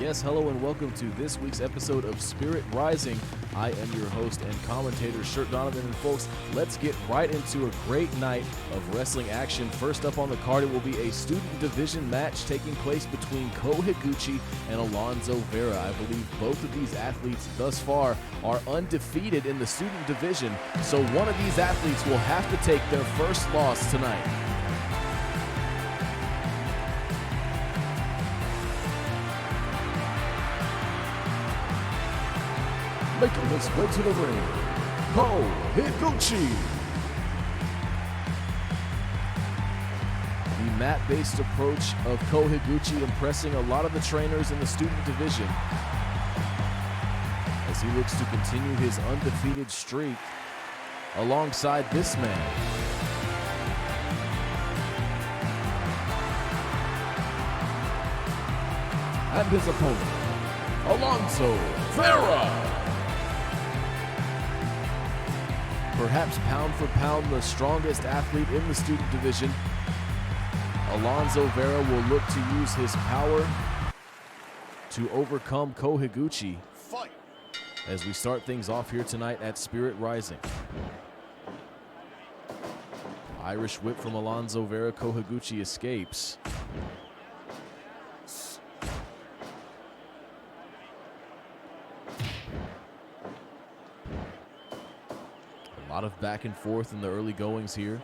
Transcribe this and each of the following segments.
Yes, hello and welcome to this week's episode of Spirit Rising. I am your host and commentator, Shirt Donovan, and folks, let's get right into a great night of wrestling action. First up on the card, it will be a student division match taking place between HIGUCHI and Alonso Vera. I believe both of these athletes thus far are undefeated in the student division, so one of these athletes will have to take their first loss tonight. Making his way to the ring, HIGUCHI. The mat-based approach of HIGUCHI impressing a lot of the trainers in the student division as he looks to continue his undefeated streak alongside this man. And his opponent, Alonso Vera. Perhaps pound for pound the strongest athlete in the student division, Alonso Vera will look to use his power to overcome HIGUCHI as we start things off here tonight at Spirit Rising. Irish whip from Alonso Vera. HIGUCHI escapes. A lot of back and forth in the early goings here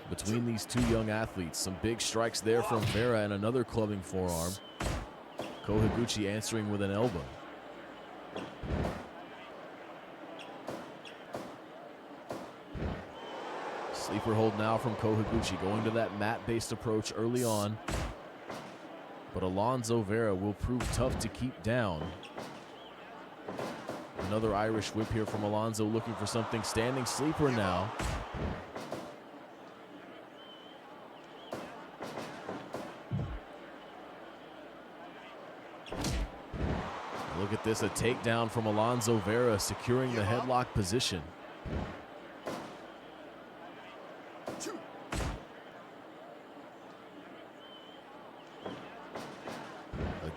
between these two young athletes. Some big strikes there from Vera and another clubbing forearm. HIGUCHI answering with an elbow. Sleeper hold now from HIGUCHI, going to that mat-based approach early on. But Alonso Vera will prove tough to keep down. Another Irish whip here from Alonso, looking for something. Standing sleeper now. Look at this, a takedown from Alonso Vera, securing the headlock position.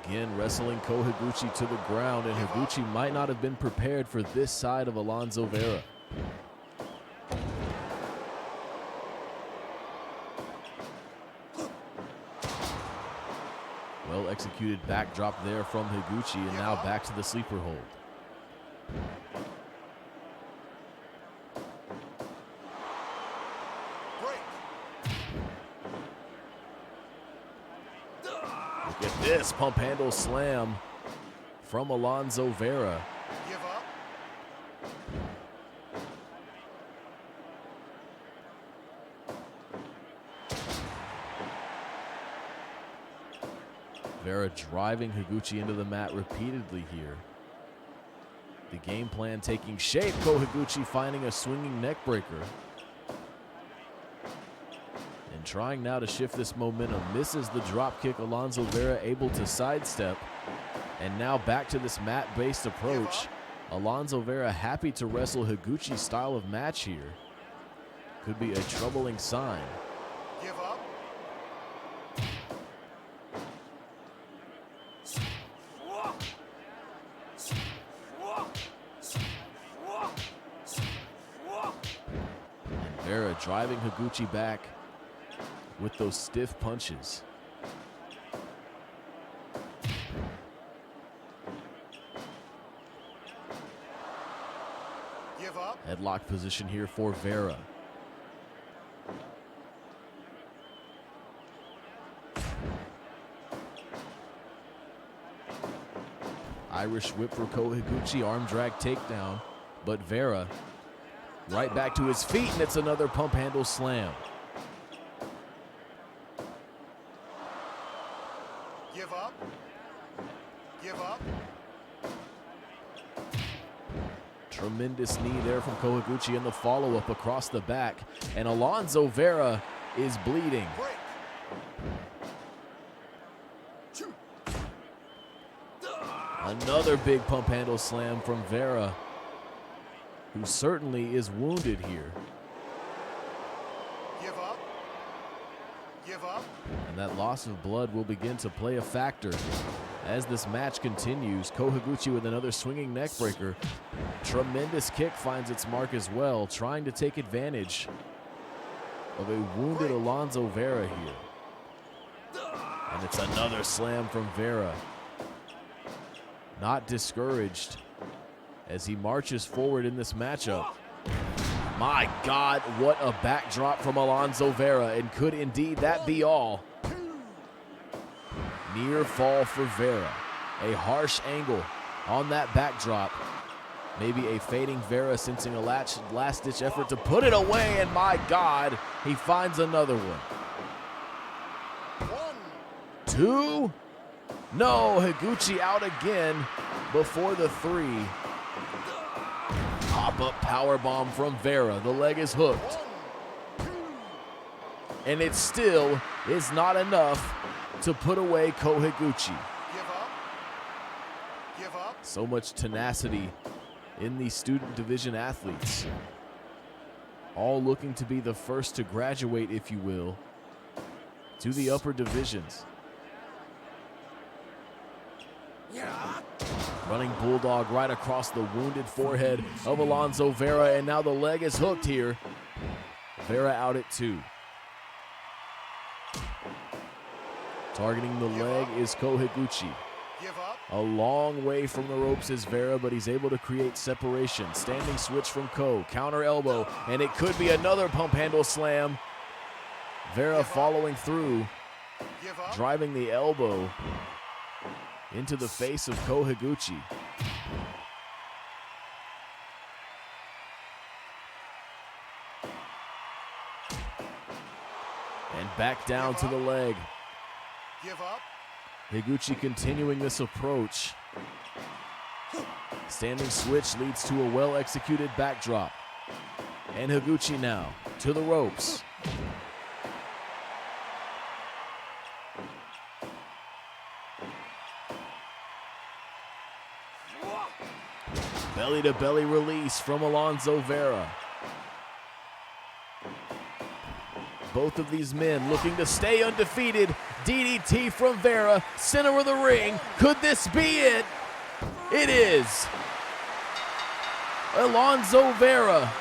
Again, wrestling HIGUCHI to the ground, and HIGUCHI might not have been prepared for this side of Alonso Vera. Well executed backdrop there from HIGUCHI, and now back to the sleeper hold. Look at this pump handle slam from Alonso Vera. Give up. Vera driving HIGUCHI into the mat repeatedly here. The game plan taking shape. HIGUCHI finding a swinging neck breaker. And trying now to shift this momentum. Misses the drop kick. Alonso Vera able to sidestep. And now back to this mat-based approach. Alonso Vera happy to wrestle HIGUCHI's style of match here. Could be a troubling sign. Give up. And Vera driving HIGUCHI back with those stiff punches. Give up. Headlock position here for Vera. Irish whip for HIGUCHI, arm drag takedown, but Vera right back to his feet, and it's another pump handle slam. Give up. Give up. Tremendous knee there from HIGUCHI, and the follow-up across the back, and Alonso Vera is bleeding. Break. Another big pump handle slam from Vera, who certainly is wounded here. Give up. Give up. And that loss of blood will begin to play a factor as this match continues. HIGUCHI with another swinging neck breaker. Tremendous kick finds its mark as well, trying to take advantage of a wounded Alonso VERA here. And it's another slam from VERA. Not discouraged as he marches forward in this matchup. My God, what a backdrop from Alonso VERA, and could indeed that be all? Near fall for VERA. A harsh angle on that backdrop. Maybe a fading VERA sensing a last-ditch effort to put it away, and my God, he finds another one. 2. No, HIGUCHI out again before the 3. Pop-up powerbomb from VERA. The leg is hooked. And it still is not enough to put away HIGUCHI. Give up. So much tenacity in the student division athletes. All looking to be the first to graduate, if you will, to the upper divisions. Running bulldog right across the wounded forehead of Alonso VERA, and now the leg is hooked here. VERA out at 2. Targeting the leg is HIGUCHI. A long way from the ropes is VERA, but he's able to create separation. Standing switch from counter elbow, and it could be another pump handle slam. VERA following through, driving the elbow into the face of HIGUCHI. And back down to the leg. Give up. HIGUCHI continuing this approach. Standing switch leads to a well-executed backdrop. And HIGUCHI now to the ropes. Belly-to-belly release from Alonso VERA. Both of these men looking to stay undefeated. DDT from VERA, center of the ring. Could this be it? It is. Alonso VERA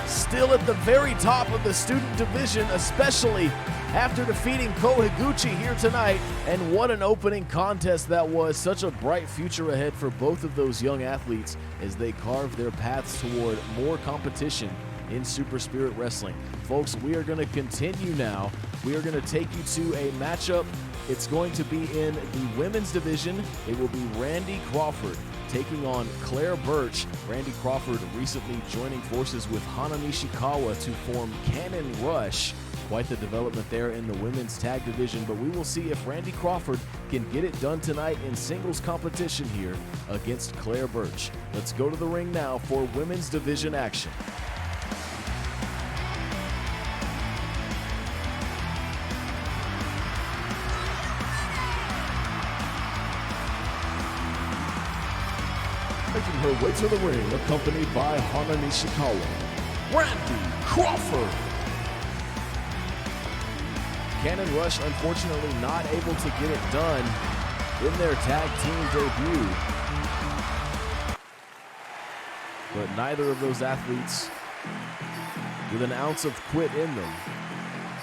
still at the very top of the student division, especially after defeating HIGUCHI here tonight. And what an opening contest that was. Such a bright future ahead for both of those young athletes as they carve their paths toward more competition in Super Spirit Wrestling. Folks, we are going to continue now. We are going to take you to a matchup. It's going to be in the women's division. It will be Randy Crawford taking on Claire Birch. Randy Crawford recently joining forces with Hana Nishikawa to form Cannon Rush. Quite the development there in the women's tag division, but we will see if Randy Crawford can get it done tonight in singles competition here against Claire Birch. Let's go to the ring now for women's division action. Making her way to the ring, accompanied by Hana Nishikawa, Randy Crawford. Cannon Rush, unfortunately, not able to get it done in their tag team debut. But neither of those athletes with an ounce of quit in them.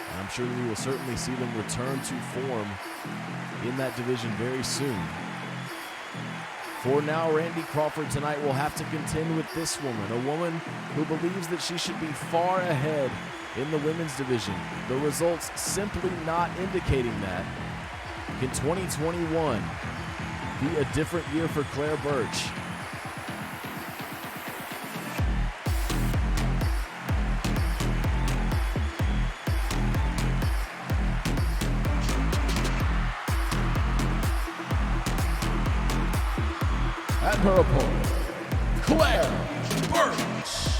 And I'm sure we will certainly see them return to form in that division very soon. For now, Randy Crawford tonight will have to contend with this woman, a woman who believes that she should be far ahead in the women's division. The results simply not indicating that. Can 2021 be a different year for Claire Birch? And her opponent, Claire Birch.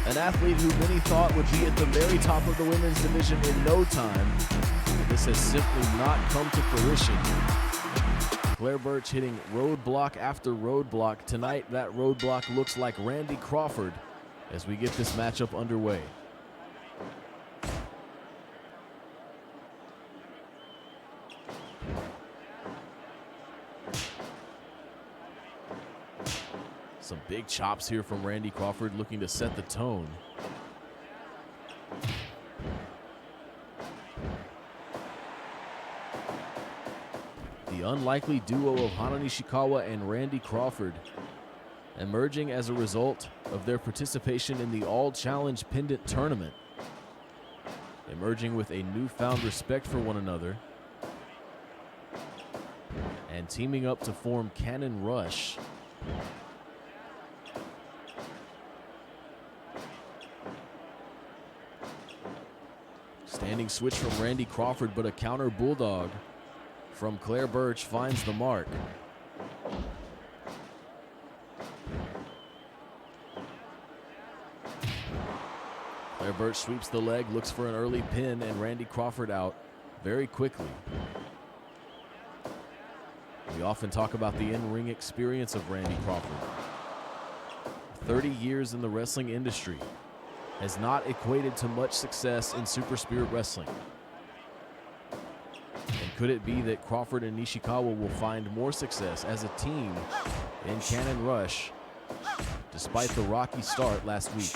An athlete who many thought would be at the very top of the women's division in no time. This has simply not come to fruition. Claire Birch hitting roadblock after roadblock. Tonight, that roadblock looks like Randy Crawford as we get this matchup underway. Some big chops here from Randy Crawford, looking to set the tone. The unlikely duo of Hana Nishikawa and Randy Crawford emerging as a result of their participation in the All Challenge Pendant Tournament, emerging with a newfound respect for one another and teaming up to form Cannon Rush. Standing switch from Randy Crawford, but a counter bulldog from Claire Burch finds the mark. Claire Burch sweeps the leg, looks for an early pin, and Randy Crawford out very quickly. We often talk about the in-ring experience of Randy Crawford. 30 years in the wrestling industry has not equated to much success in Super Spirit Wrestling. And could it be that Crawford and Nishikawa will find more success as a team in Cannon Rush despite the rocky start last week?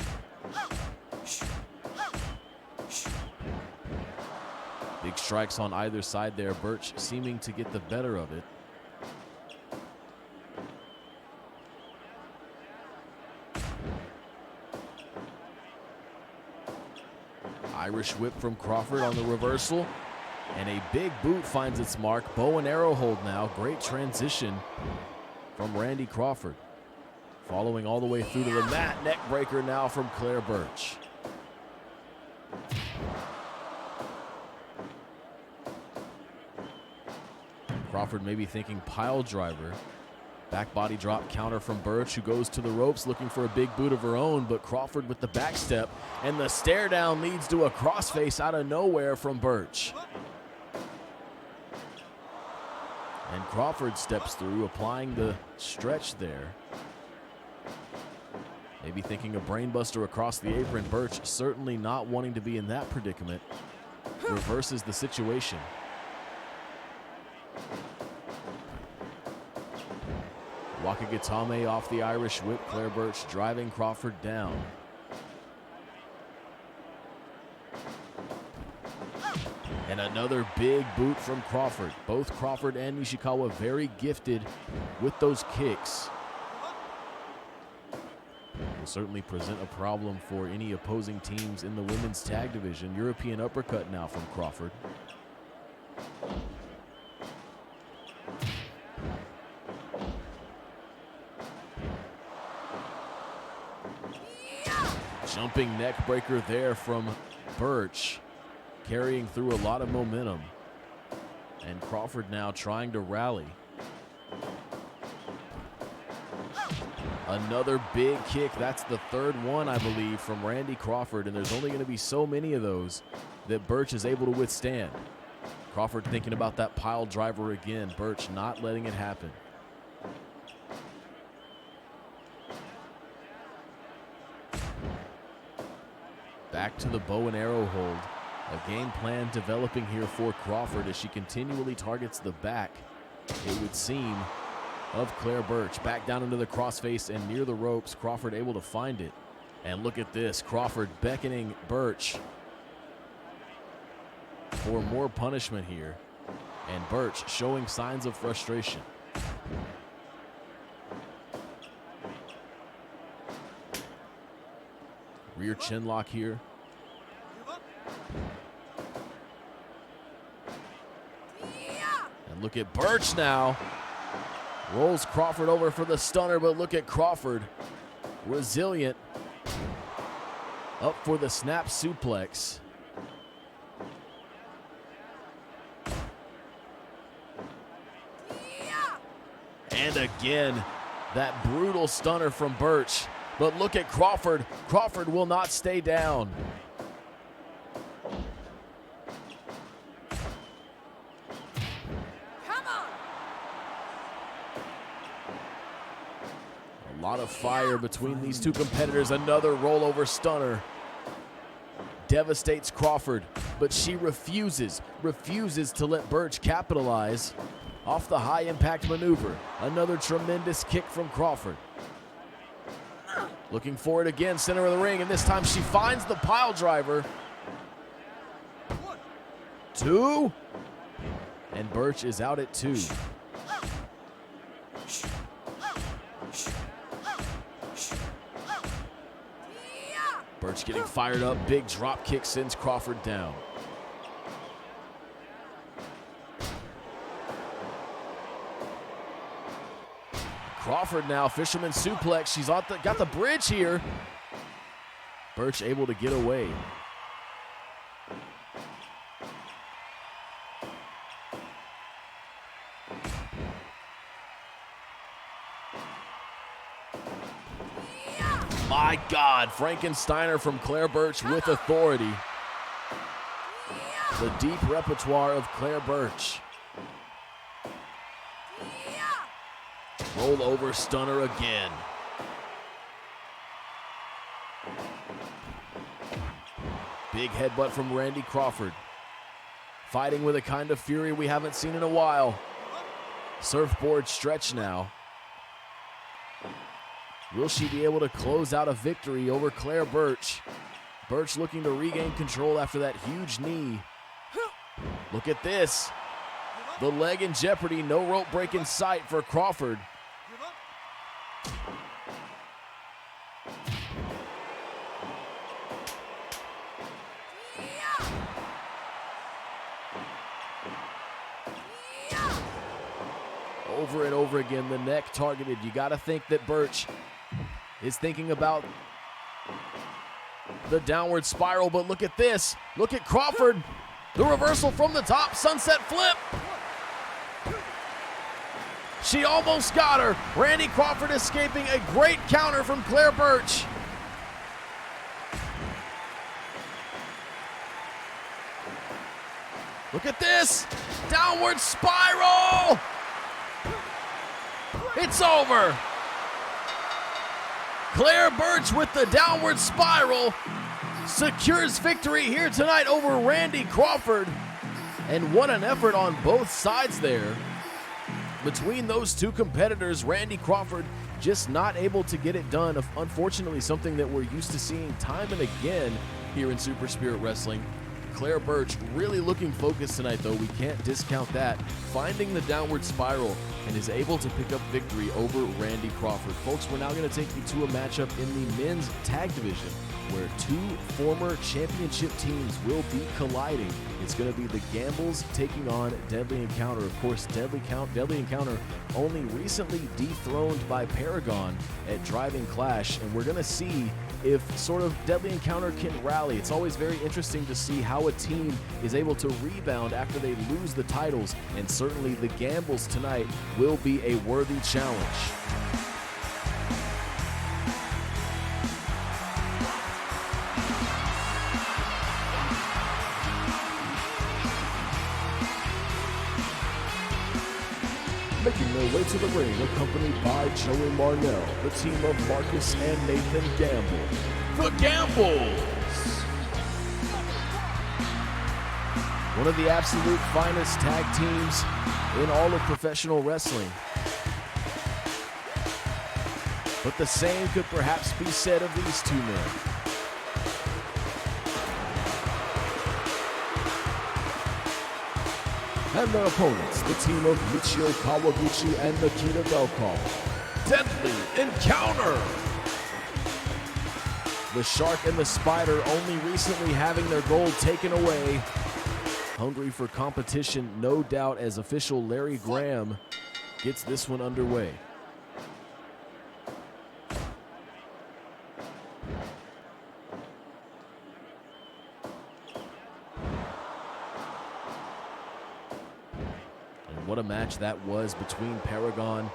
Big strikes on either side there, Burch seeming to get the better of it. Irish whip from Crawford on the reversal, and a big boot finds its mark. Bow and arrow hold now. Great transition from Randy Crawford. Following all the way through to the mat. Neck breaker now from Claire Burch. Crawford maybe thinking pile driver. Back body drop counter from Burch, who goes to the ropes looking for a big boot of her own, but Crawford with the back step, and the stare down leads to a crossface out of nowhere from Burch. And Crawford steps through, applying the stretch there. Maybe thinking a brainbuster across the apron. Burch certainly not wanting to be in that predicament. Reverses the situation. Wakagatame off the Irish whip. Claire Burch driving Crawford down. And another big boot from Crawford. Both Crawford and Nishikawa very gifted with those kicks. Will certainly present a problem for any opposing teams in the women's tag division. European uppercut now from Crawford. Jumping neck breaker there from Burch, carrying through a lot of momentum. And Crawford now trying to rally. Another big kick. That's the third one, I believe, from Randy Crawford, and there's only going to be so many of those that Burch is able to withstand. Crawford thinking about that pile driver again. Burch not letting it happen. Back to the bow and arrow hold. A game plan developing here for Crawford as she continually targets the back, it would seem, of Claire Burch. Back down into the crossface and near the ropes. Crawford able to find it. And look at this. Crawford beckoning Burch for more punishment here. And Burch showing signs of frustration. Rear chin lock here. And look at Burch now. Rolls Crawford over for the stunner, but look at Crawford. Resilient. Up for the snap suplex. And again, that brutal stunner from Burch. But look at Crawford. Crawford will not stay down. Come on. A lot of fire between these two competitors. Another rollover stunner. devastates Crawford, but she refuses to let Burch capitalize off the high impact maneuver. Another tremendous kick from Crawford. Looking for it again, center of the ring, and this time she finds the pile driver. 2, and Burch is out at 2. Burch getting fired up, big drop kick sends Crawford down. Crawford now, fisherman suplex. She's got the bridge here. Burch able to get away. My God, Frankensteiner from Claire Burch with authority. The deep repertoire of Claire Burch. Roll over stunner again. Big headbutt from Randy Crawford. Fighting with a kind of fury we haven't seen in a while. Surfboard stretch now. Will she be able to close out a victory over Claire Burch? Burch looking to regain control after that huge knee. Look at this. The leg in jeopardy, no rope break in sight for Crawford. Over and over again, the neck targeted. You got to think that Burch is thinking about the downward spiral, but look at this. Look at Crawford. The reversal from the top, sunset flip. She almost got her. Randy Crawford escaping a great counter from Claire Burch. Look at this. Downward spiral. It's over. Claire Burch with the downward spiral secures victory here tonight over Randy Crawford. And what an effort on both sides there. Between those two competitors, Randy Crawford just not able to get it done. Unfortunately, something that we're used to seeing time and again here in Super Spirit Wrestling. Claire Burch really looking focused tonight, though. We can't discount that. Finding the downward spiral and is able to pick up victory over Randy Crawford. Folks, we're now going to take you to a matchup in the men's tag division where two former championship teams will be colliding. It's going to be the Gambles taking on Deadly Encounter. Of course, Deadly Encounter only recently dethroned by Paragon at Driving Clash, and we're going to see if sort of Deadly Encounter can rally. It's always very interesting to see how a team is able to rebound after they lose the titles, and certainly the Gambles tonight will be a worthy challenge. Making their way to the ring, accompanied by Joey Marnell, the team of Marcus and Nathan Gamble. The Gambles! One of the absolute finest tag teams in all of professional wrestling. But the same could perhaps be said of these two men. And their opponents, the team of Michio Kawaguchi and Nikita Belkov. Deadly Encounter! The Shark and the Spider only recently having their gold taken away. Hungry for competition, no doubt, as official Larry Graham gets this one underway. What a match that was between Paragon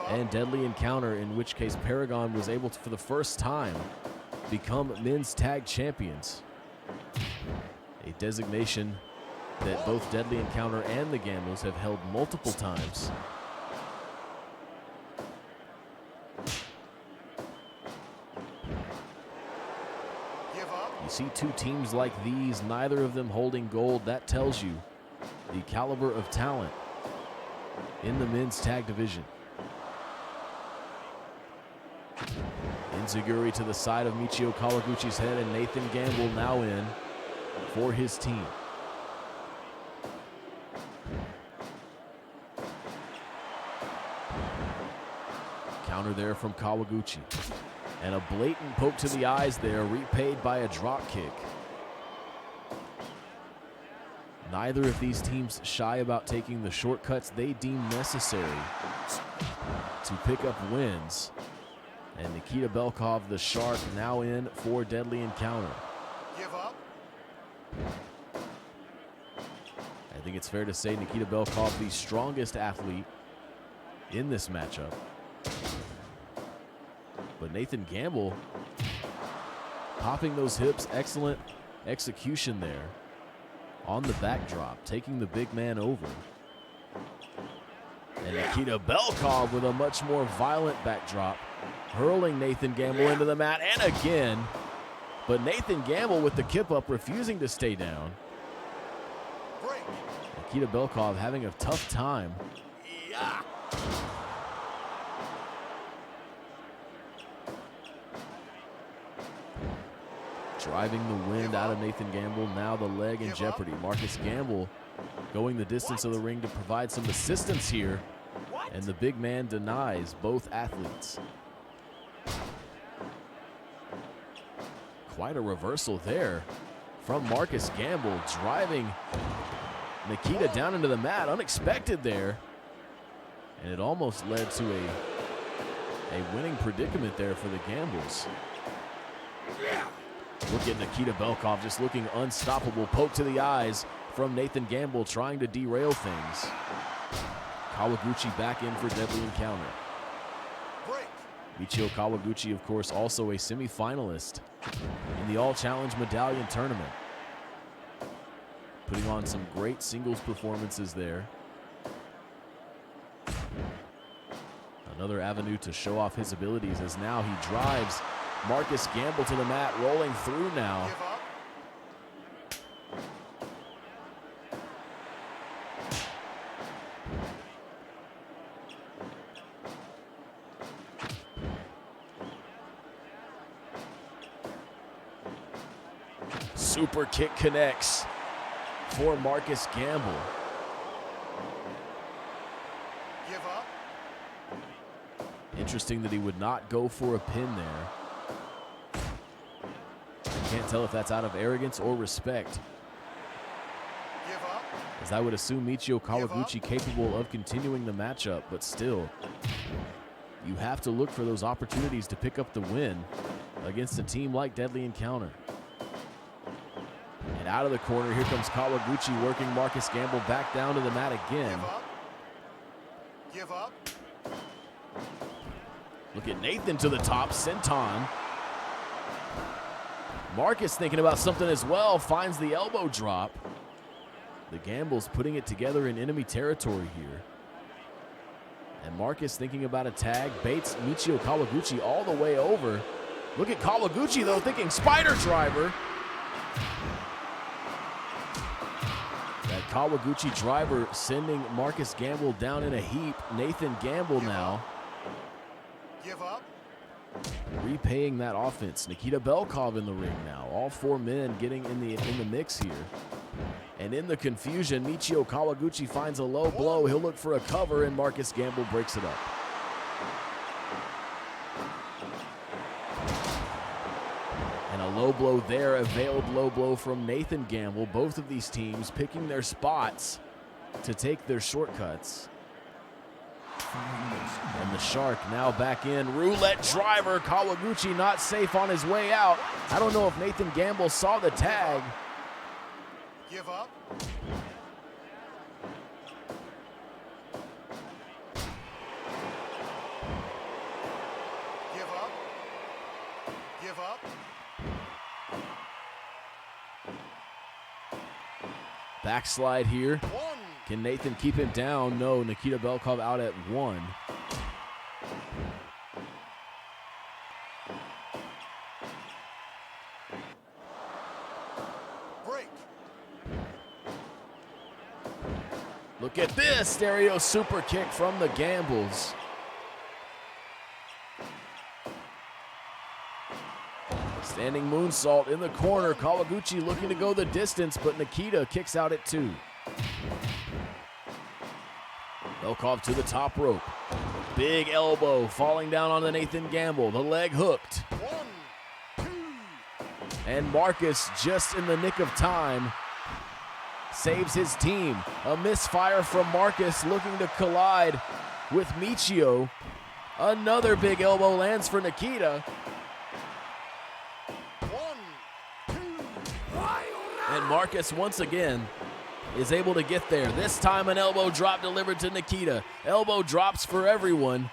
and Deadly Encounter, in which case Paragon was able to, for the first time, become men's tag champions. A designation that both Deadly Encounter and the Gambles have held multiple times. You see two teams like these, neither of them holding gold. That tells you the caliber of talent in the men's tag division. Enziguri to the side of Michio Kawaguchi's head, and Nathan Gamble now in for his team. Counter there from Kawaguchi. And a blatant poke to the eyes there, repaid by a drop kick. Neither of these teams shy about taking the shortcuts they deem necessary to pick up wins. And Nikita Belkov, the Shark, now in for deadly encounter. Give up. I think it's fair to say Nikita Belkov, the strongest athlete in this matchup. But Nathan Gamble popping those hips, excellent execution there on the backdrop, taking the big man over. And Nikita Belkov with a much more violent backdrop, hurling Nathan Gamble into the mat, and again. But Nathan Gamble with the kip up, refusing to stay down. Break. Nikita Belkov having a tough time. Yeah. Driving the wind out of Nathan Gamble. Now the leg in jeopardy. Marcus Gamble going the distance of the ring to provide some assistance here. And the big man denies both athletes. Quite a reversal there from Marcus Gamble, driving Nikita down into the mat. Unexpected there. And it almost led to a winning predicament there for the Gambles. Look at Nikita Belkov just looking unstoppable. Poke to the eyes from Nathan Gamble, trying to derail things. Kawaguchi back in for deadly encounter. Break. Michio Kawaguchi, of course, also a semifinalist in the All Challenge Medallion Tournament. Putting on some great singles performances there. Another avenue to show off his abilities, as now he drives Marcus Gamble to the mat, rolling through now. Give up. Super kick connects for Marcus Gamble. Give up. Interesting that he would not go for a pin there. Can't tell if that's out of arrogance or respect, Give up. as I would assume Michio Kawaguchi capable of continuing the matchup, but still, you have to look for those opportunities to pick up the win against a team like Deadly Encounter. And out of the corner, here comes Kawaguchi, working Marcus Gamble back down to the mat again. Give up. Look at Nathan to the top, senton. Marcus thinking about something as well, finds the elbow drop. The Gambles putting it together in enemy territory here. And Marcus thinking about a tag, baits Michio Kawaguchi all the way over. Look at Kawaguchi though, thinking spider driver. That Kawaguchi driver sending Marcus Gamble down in a heap. Nathan Gamble now Give up. repaying that offense. Nikita Belkov in the ring now. All four men getting in the mix here. And in the confusion, Michio Kawaguchi finds a low blow. He'll look for a cover, and Marcus Gamble breaks it up. And a low blow there, a veiled low blow from Nathan Gamble. Both of these teams picking their spots to take their shortcuts. And the Shark now back in. Roulette driver. Kawaguchi not safe on his way out. I don't know if Nathan Gamble saw the tag. Give up. Give up. Give up. Backslide here. One. Can Nathan keep him down? No, Nikita Belkov out at one. Look at this, stereo super kick from the Gambles. Standing moonsault in the corner. Kawaguchi looking to go the distance, but Nikita kicks out at 2. Belkov to the top rope. Big elbow falling down on the Nathan Gamble. The leg hooked. 1, 2. And Marcus, just in the nick of time, saves his team. A misfire from Marcus looking to collide with Michio. Another big elbow lands for Nikita. 1, 2. And Marcus once again is able to get there. This time an elbow drop delivered to Nikita. Elbow drops for everyone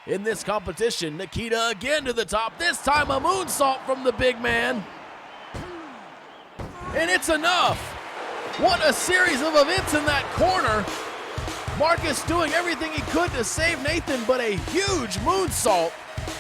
in this competition. Nikita again to the top. This time a moonsault from the big man. And it's enough. What a series of events in that corner. Marcus doing everything he could to save Nathan, but a huge moonsault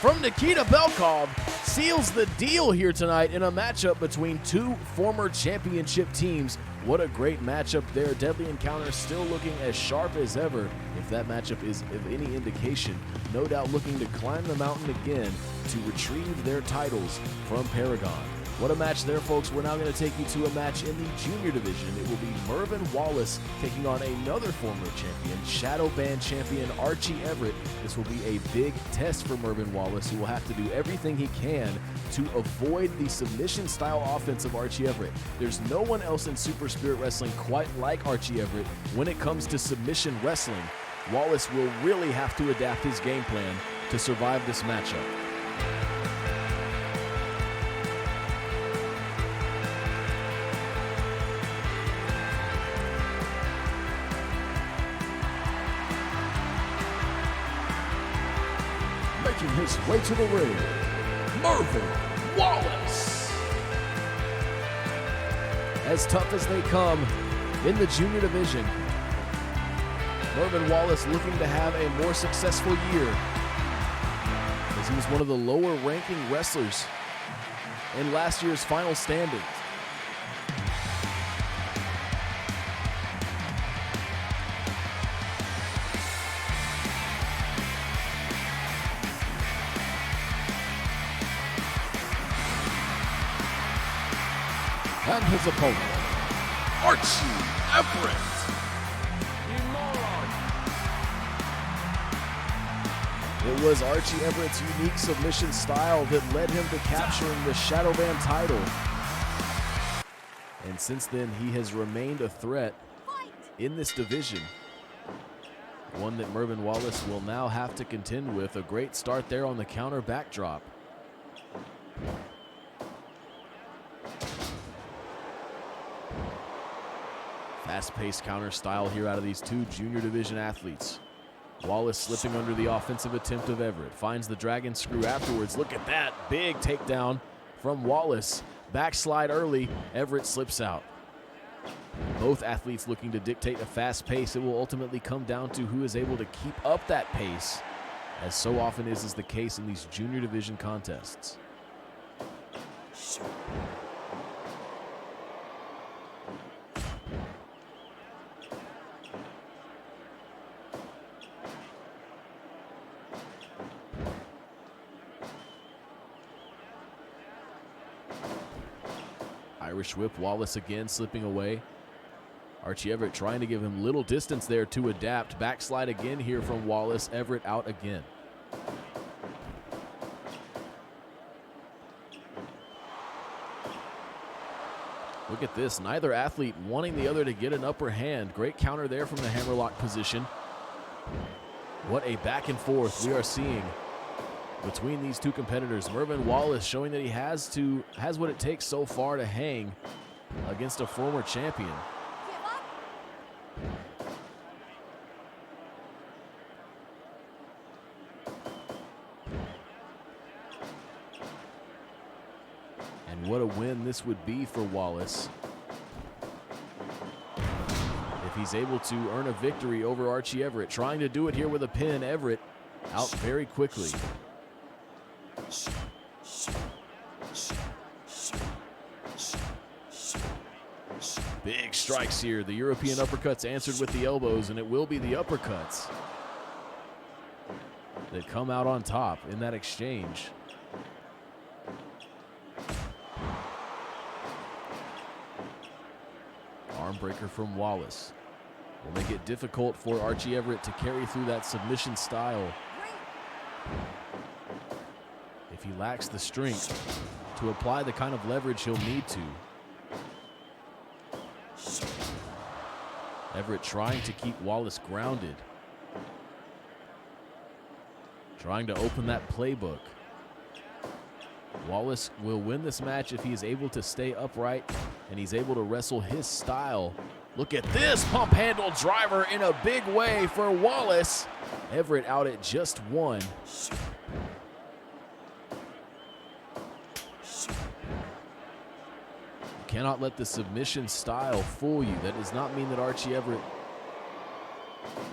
from Nikita Belkov seals the deal here tonight in a matchup between two former championship teams. What a great matchup there. Deadly Encounter still looking as sharp as ever. If that matchup is of any indication, no doubt looking to climb the mountain again to retrieve their titles from Paragon. What a match there, folks. We're now going to take you to a match in the junior division. It will be Mervin Wallace taking on another former champion, Shadow Band champion Archie Everett. This will be a big test for Mervin Wallace, who will have to do everything he can to avoid the submission-style offense of Archie Everett. There's no one else in Super Spirit Wrestling quite like Archie Everett when it comes to submission wrestling. Wallace will really have to adapt his game plan to survive this matchup. Making his way to the ring, Mervin Wallace. As tough as they come in the junior division, Mervin Wallace looking to have a more successful year, as he was one of the lower ranking wrestlers in last year's final standings. And his opponent, Archie Everett. It was Archie Everett's unique submission style that led him to capturing the Shadow Band title. And since then, he has remained a threat in this division. One that Mervin Wallace will now have to contend with. A great start there on the counter backdrop. Fast-paced counter style here out of these two junior division athletes. Wallace slipping under the offensive attempt of Everett. Finds the dragon screw afterwards. Look at that. Big takedown from Wallace. Backslide early. Everett slips out. Both athletes looking to dictate a fast pace. It will ultimately come down to who is able to keep up that pace, as so often is the case in these junior division contests. Irish whip, Wallace again slipping away. Archie Everett trying to give him little distance there to adapt. Backslide again here from Wallace. Everett out again. Look at this. Neither athlete wanting the other to get an upper hand. Great counter there from the hammerlock position. What a back and forth we are seeing between these two competitors. Mervin Wallace showing that he has what it takes so far to hang against a former champion. And what a win this would be for Wallace if he's able to earn a victory over Archie Everett. Trying to do it here with a pin. Everett out very quickly. Big strikes here. The European uppercuts answered with the elbows, and it will be the uppercuts that come out on top in that exchange. Arm breaker from Wallace will make it difficult for Archie Everett to carry through that submission style if he lacks the strength to apply the kind of leverage he'll need to. Everett trying to keep Wallace grounded, trying to open that playbook. Wallace will win this match if he is able to stay upright and he's able to wrestle his style. Look at this pump handle driver in a big way for Wallace. Everett out at just one. You cannot let the submission style fool you. That does not mean that Archie Everett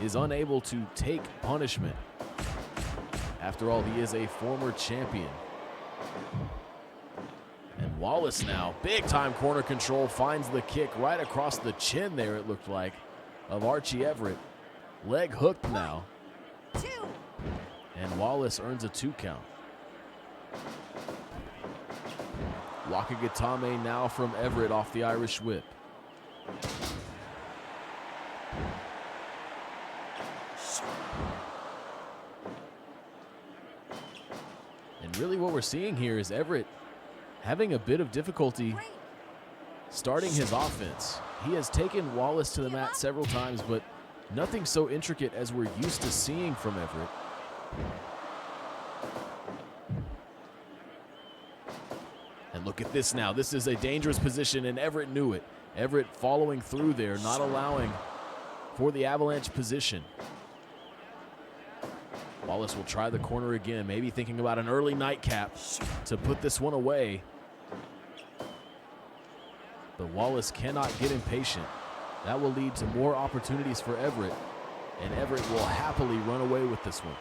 is unable to take punishment. After all, he is a former champion. And Wallace now, big time corner control, finds the kick right across the chin there, it looked like, of Archie Everett. Leg hooked now. And Wallace earns a 2 count. Wakagatame now from Everett off the Irish whip. And really what we're seeing here is Everett having a bit of difficulty starting his offense. He has taken Wallace to the mat several times, but nothing so intricate as we're used to seeing from Everett. And look at this now. This is a dangerous position, and Everett knew it. Everett following through there, not allowing for the avalanche position. Wallace will try the corner again, maybe thinking about an early nightcap to put this one away. But Wallace cannot get impatient. That will lead to more opportunities for Everett, and Everett will happily run away with this one.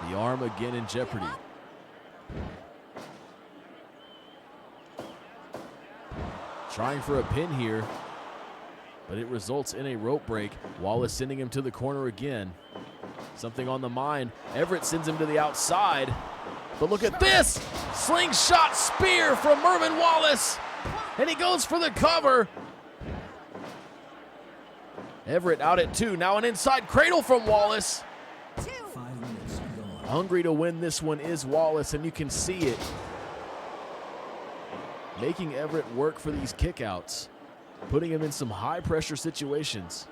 The arm again in jeopardy. Trying for a pin here, but it results in a rope break. Wallace sending him to the corner again. Something on the mind. Everett sends him to the outside. But look at this! Slingshot spear from MERVIN Wallace! And he goes for the cover. Everett out at 2. Now an inside cradle from Wallace. 5 minutes gone. Hungry to win this one is Wallace, and you can see it. Making Everett work for these kickouts, putting him in some high-pressure situations.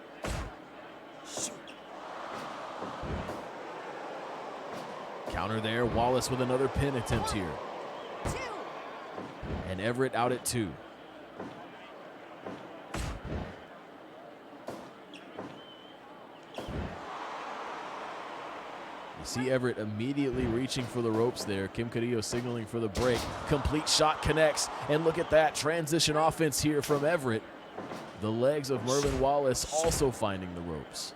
Counter there, Wallace with another pin attempt here. And Everett out at 2. You see Everett immediately reaching for the ropes there. Kim Carrillo signaling for the break. Complete shot connects, and look at that transition offense here from Everett. The legs of MERVIN Wallace also finding the ropes.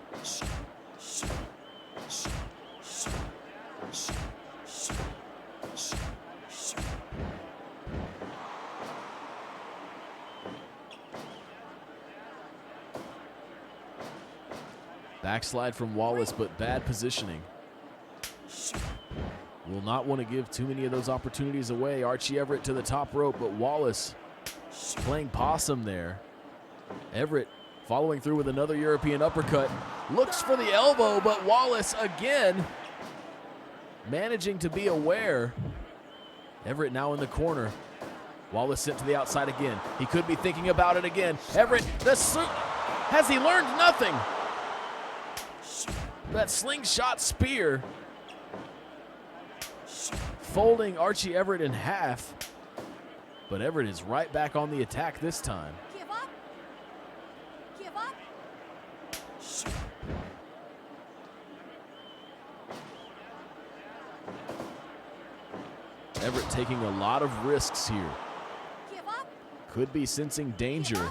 Backslide from Wallace, but bad positioning. Will not want to give too many of those opportunities away. Archie Everett to the top rope, but Wallace playing possum there. Everett following through with another European uppercut. Looks for the elbow, but Wallace again managing to be aware. Everett now in the corner. Wallace sent to the outside again. He could be thinking about it again. Everett, has he learned nothing? That slingshot spear folding Archie Everett in half, but Everett is right back on the attack this time. Give up. Give up. Everett taking a lot of risks here. Give up. Could be sensing danger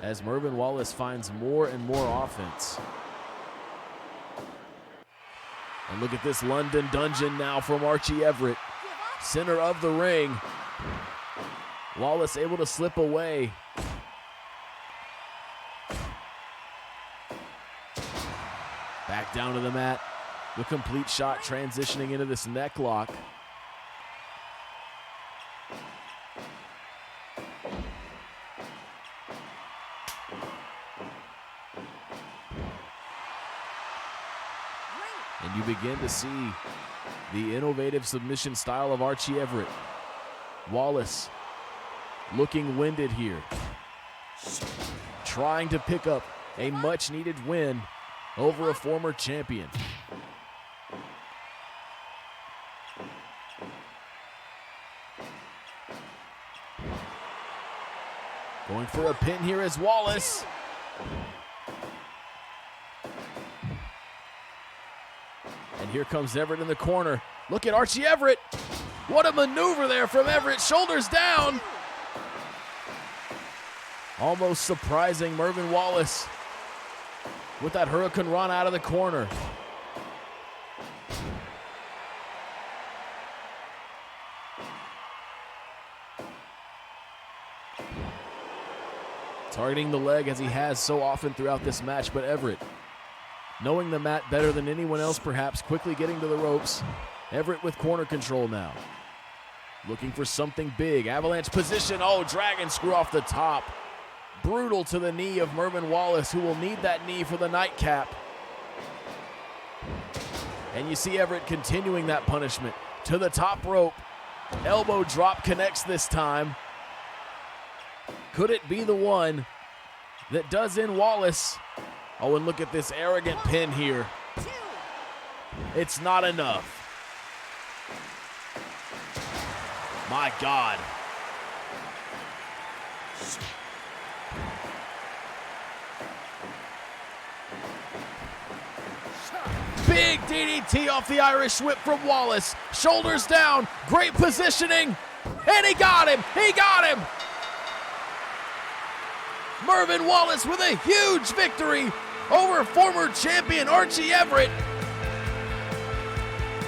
as Mervin Wallace finds more and more offense. And look at this London dungeon now from Archie Everett. Center of the ring. Wallace able to slip away. Back down to the mat. The complete shot transitioning into this neck lock. And you begin to see the innovative submission style of Archie Everett. Wallace looking winded here. Trying to pick up a much needed win over a former champion. Going for a pin here is Wallace. And here comes Everett in the corner. Look at Archie Everett. What a maneuver there from Everett. Shoulders down. Almost surprising Mervin Wallace with that Hurricane Run out of the corner. Targeting the leg as he has so often throughout this match, but Everett, knowing the mat better than anyone else perhaps, quickly getting to the ropes. Everett with corner control now. Looking for something big. Avalanche position. Oh, dragon screw off the top. Brutal to the knee of Mervin Wallace, who will need that knee for the nightcap. And you see Everett continuing that punishment to the top rope. Elbow drop connects this time. Could it be the one that does in Wallace? Oh, and look at this arrogant pin here. It's not enough. My God. Big DDT off the Irish whip from Wallace. Shoulders down. Great positioning. And he got him. He got him. Mervin Wallace with a huge victory over former champion Archie Everett.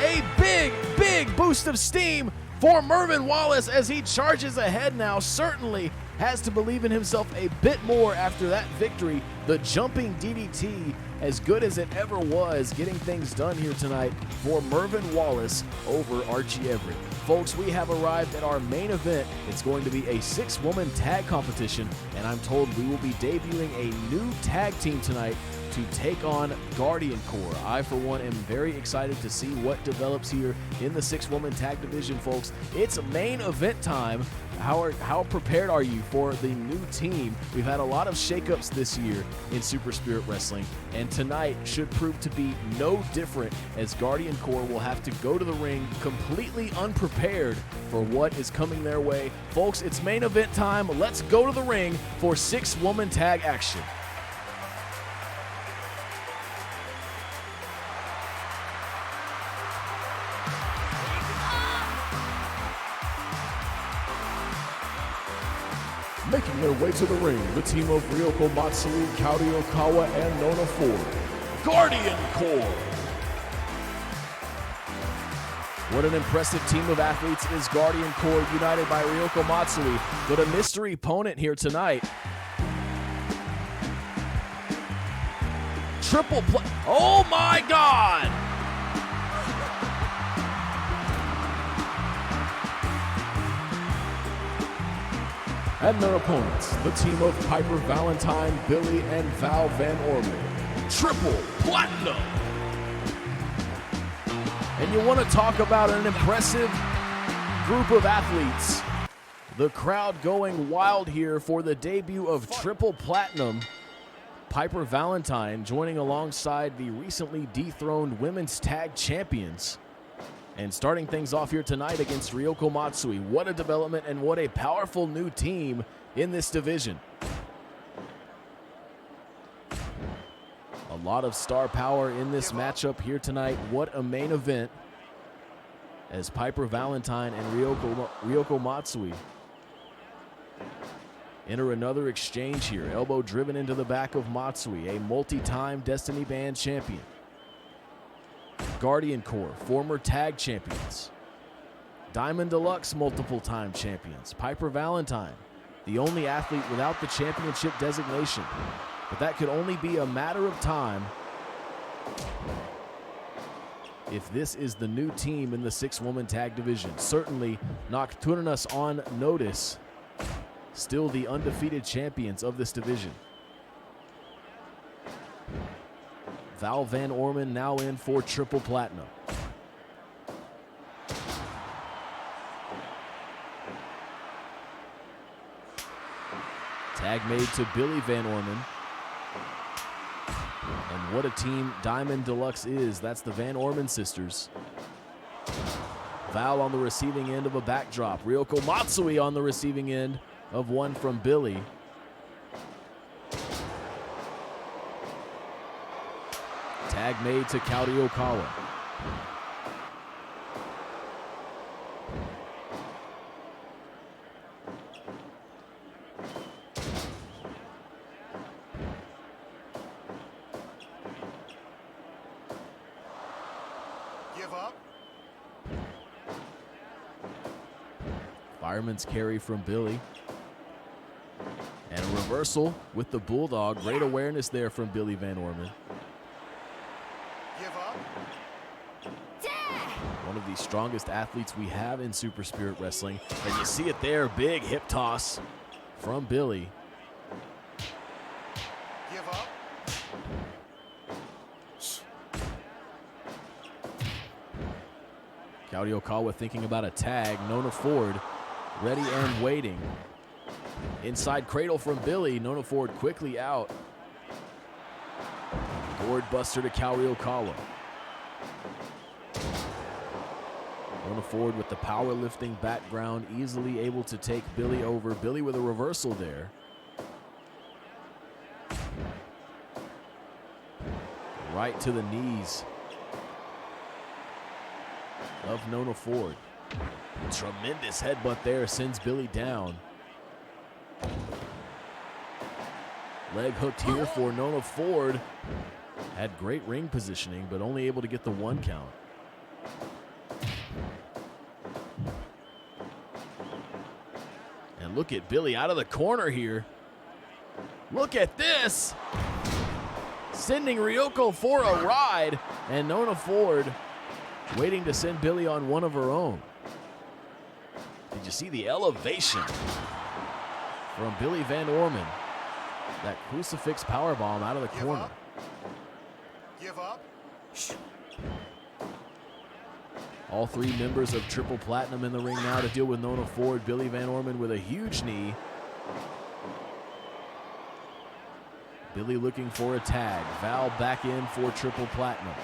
A big, big boost of steam for Mervin Wallace as he charges ahead now. Certainly has to believe in himself a bit more after that victory. The jumping DDT, as good as it ever was, getting things done here tonight for Mervin Wallace over Archie Everett. Folks, we have arrived at our main event. It's going to be a 6-woman tag competition, and I'm told we will be debuting a new tag team tonight to take on Guardian Corps. I, for one, am very excited to see what develops here in the 6-woman tag division, folks. It's main event time. How prepared are you for the new team? We've had a lot of shakeups this year in Super Spirit Wrestling, and tonight should prove to be no different, as Guardian Corps will have to go to the ring completely unprepared for what is coming their way. Folks, it's main event time. Let's go to the ring for 6-woman tag action. Making their way to the ring, the team of Ryoko Matsui, Kaori Okawa, and Nona Ford. Guardian Corps. What an impressive team of athletes is Guardian Corps, united by Ryoko Matsui, but a mystery opponent here tonight. Triple play. Oh my God! And their opponents, the team of Piper Valentine, Billy, and Val Van Orman. Triple Platinum. And you want to talk about an impressive group of athletes. The crowd going wild here for the debut of Triple Platinum. Piper Valentine joining alongside the recently dethroned women's tag champions. And starting things off here tonight against Ryoko Matsui. What a development and what a powerful new team in this division. A lot of star power in this matchup here tonight. What a main event, as Piper Valentine and Ryoko Matsui Enter another exchange here. Elbow driven into the back of Matsui, a multi-time Destiny Band champion. Guardian Core, former tag champions. Diamond Deluxe, multiple-time champions. Piper Valentine, the only athlete without the championship designation. But that could only be a matter of time if this is the new team in the 6-woman tag division. Certainly Nocturnas on notice, still the undefeated champions of this division. Val Van Orman now in for triple platinum. Tag made to Billy Van Orman. And what a team Diamond Deluxe is. That's the Van Orman sisters. Val on the receiving end of a backdrop. Ryoko Matsui on the receiving end of one from Billy. Tag made to Kaori Okawa. Give up. Fireman's carry from Billy. And a reversal with the Bulldog. Great awareness there from Billy Van Orman. Give up. One of the strongest athletes we have in Super Spirit Wrestling. And you see it there, big hip toss from Billy. Give up. Kaori Okawa thinking about a tag. Nona Ford ready and waiting. Inside cradle from Billy. Nona Ford quickly out. Gourd buster to Kaori Okawa. Nona Ford with the powerlifting background, easily able to take Billy over. Billy with a reversal there. Right to the knees of Nona Ford. Tremendous headbutt there, sends Billy down. Leg hooked here for Nona Ford. Had great ring positioning, but only able to get the 1 count. And look at Billy out of the corner here. Look at this. Sending Ryoko for a ride. And Nona Ford waiting to send Billy on one of her own. Did you see the elevation from Billy Van Orman? That crucifix powerbomb out of the corner. Give up. All 3 members of Triple Platinum in the ring now to deal with Nona Ford. Billy Van Orman with a huge knee. Billy looking for a tag. Val back in for Triple Platinum.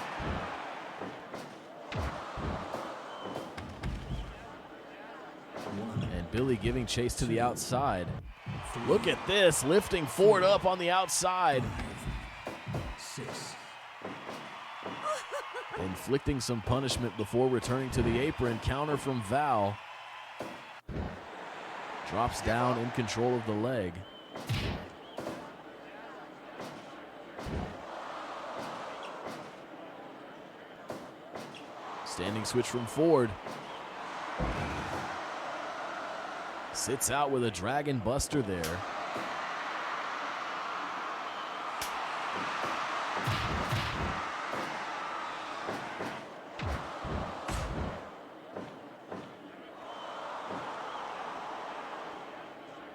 And Billy giving chase to the outside. Look at this, lifting Ford up on the outside. 6. Inflicting some punishment before returning to the apron. Counter from Val. Drops down in control of the leg. Standing switch from Ford. Sits out with a Dragon Buster there.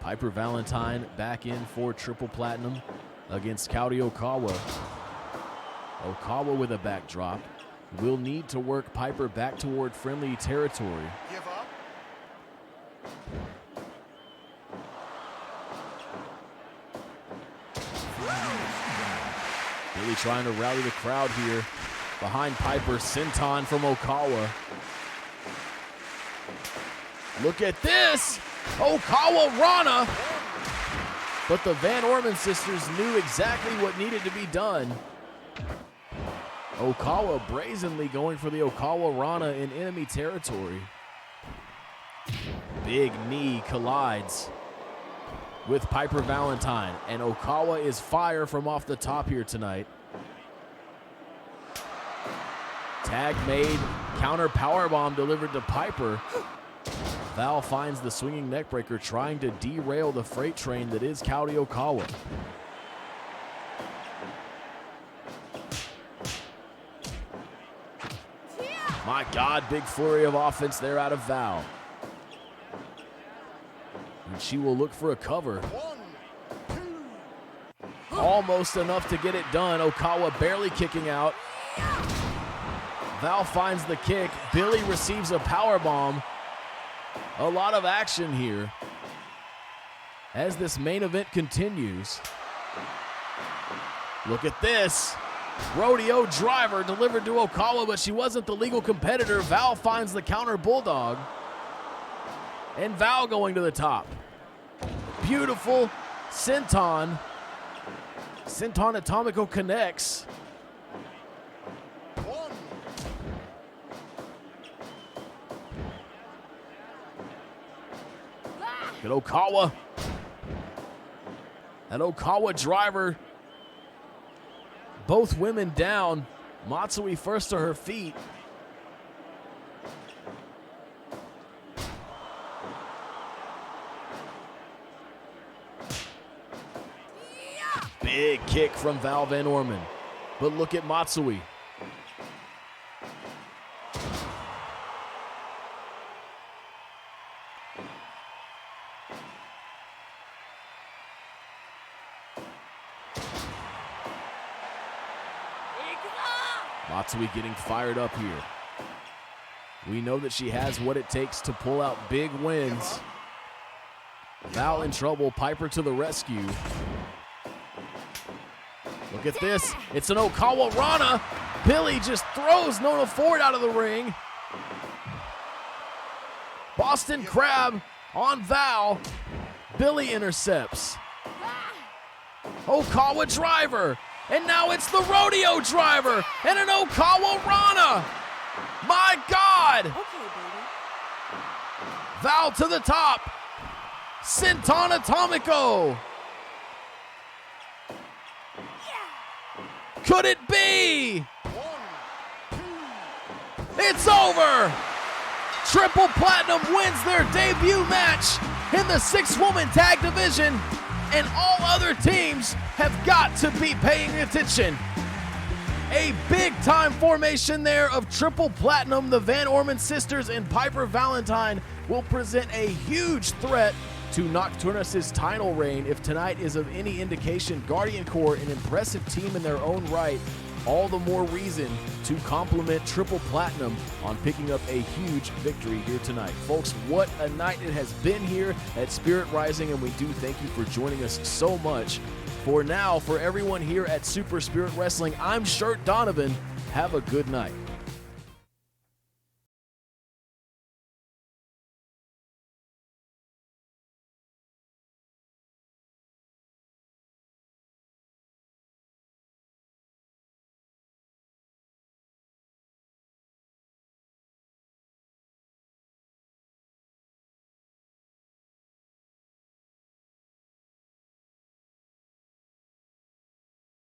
Piper Valentine back in for Triple Platinum against Kaori Okawa. Okawa with a backdrop. Will need to work Piper back toward friendly territory. Give up. Really trying to rally the crowd here. Behind Piper, Senton from Okawa. Look at this! Okawa Rana! But the Van Orman sisters knew exactly what needed to be done. Okawa brazenly going for the Okawa Rana in enemy territory. Big knee collides. with Piper Valentine, and Okawa is fire from off the top here tonight. Tag made, counter powerbomb delivered to Piper. Val finds the swinging neckbreaker, trying to derail the freight train that is Kaori Okawa. My God, big flurry of offense there out of Val. And she will look for a cover. Almost enough to get it done. Okawa barely kicking out. Val finds the kick. Billy receives a powerbomb. A lot of action here as this main event continues. Look at this. Rodeo driver delivered to Okawa, but she wasn't the legal competitor. Val finds the counter bulldog. And Val going to the top. Beautiful senton. Senton Atomico connects. Good Okawa. That Okawa driver. Both women down. Matsui first to her feet. Big kick from Val Van Orman. But look at Matsui. Matsui getting fired up here. We know that she has what it takes to pull out big wins. Val in trouble, Piper to the rescue. Look at this, it's an Okawa Rana. Billy just throws Nona Ford out of the ring. Boston Crab on Val. Billy intercepts. Okawa driver. And now it's the rodeo driver and an Okawa Rana. My God. Okay, baby. Val to the top. Senton Atomico. Could it be? It's over. Triple Platinum wins their debut match in the 6-woman tag division. And all other teams have got to be paying attention. A big-time formation there of Triple Platinum. The Van Orman sisters and Piper Valentine will present a huge threat to Nocturnus' title reign. If tonight is of any indication, Guardian Corps, an impressive team in their own right, all the more reason to compliment Triple Platinum on picking up a huge victory here tonight. Folks, what a night it has been here at Spirit Rising, and we do thank you for joining us so much. For now, for everyone here at Super Spirit Wrestling, I'm Shirt Donovan. Have a good night.